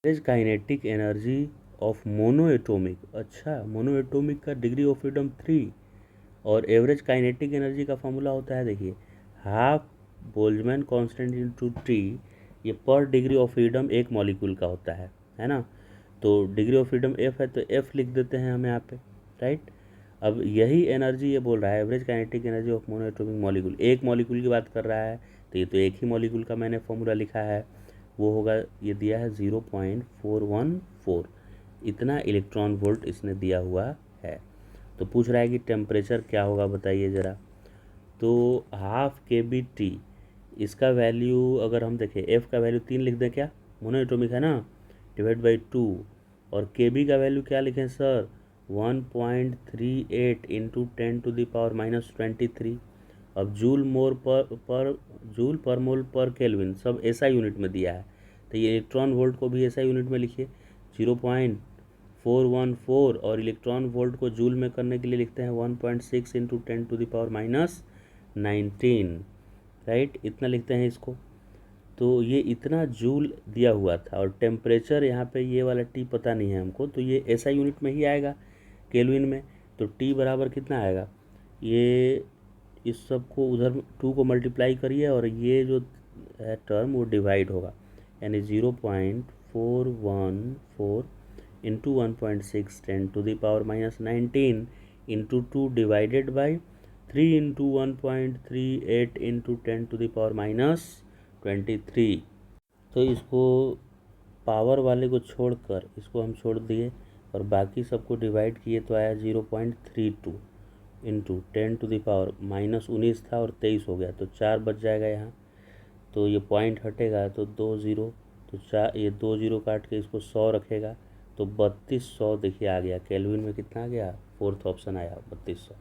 Average kinetic energy of mono atomic, अच्छा mono atomic का degree of freedom 3, और average kinetic energy का formula होता है देखिए half Boltzmann constant into T, ये पर डिग्री ऑफ फ्रीडम एक मॉलिक्यूल का होता है ना। तो डिग्री ऑफ फ्रीडम एफ है तो एफ लिख देते हैं हम यहाँ पे, राइट। अब यही एनर्जी ये बोल रहा है average kinetic energy of mono atomic molecule, एक मॉलिक्यूल की बात कर रहा है, तो ये तो एक ही मॉलिक्यूल का मैंने फॉर्मूला लिखा है, वो होगा, ये दिया है 0.414, इतना इलेक्ट्रॉन वोल्ट इसने दिया हुआ है। तो पूछ रहा है कि टेम्परेचर क्या होगा बताइए ज़रा। तो हाफ के बी टी, इसका वैल्यू अगर हम देखें, एफ़ का वैल्यू 3 लिख दें क्या, मोनो एटोमिक है ना, डिवाइड बाई 2, और के बी का वैल्यू क्या लिखें सर, 1.38 इंटू 10⁻⁻23। अब जूल पर मोल पर केल्विन सब ऐसा यूनिट में दिया है, तो ये इलेक्ट्रॉन वोल्ट को भी ऐसा यूनिट में लिखिए 0.414, और इलेक्ट्रॉन वोल्ट को जूल में करने के लिए लिखते हैं 1.6 इंटू 10⁻⁻19, राइट, इतना लिखते हैं इसको। तो ये इतना जूल दिया हुआ था, और टेम्परेचर यहाँ पे ये वाला टी पता नहीं है हमको, तो ये ऐसा यूनिट में ही आएगा केल्विन में, तो टी बराबर कितना आएगा, ये इस सब को उधर 2 को मल्टीप्लाई करिए और ये जो है टर्म वो डिवाइड होगा, यानी 0.414 into 1.6 10⁻⁻19 into 2 divided by 3 into 1.38 into 10⁻⁻23। तो इसको पावर वाले को छोड़कर इसको हम छोड़ दिए और बाकी सबको डिवाइड किए तो आया 0.32 इंटू 10⁻⁻19 था और 23 हो गया, तो 4 बच जाएगा यहाँ, तो ये पॉइंट हटेगा तो 2 ज़ीरो, तो 4, ये 2 ज़ीरो काट के इसको 100 रखेगा तो 3200 देखिए आ गया, केल्विन में कितना आ गया, फोर्थ ऑप्शन आया 3200।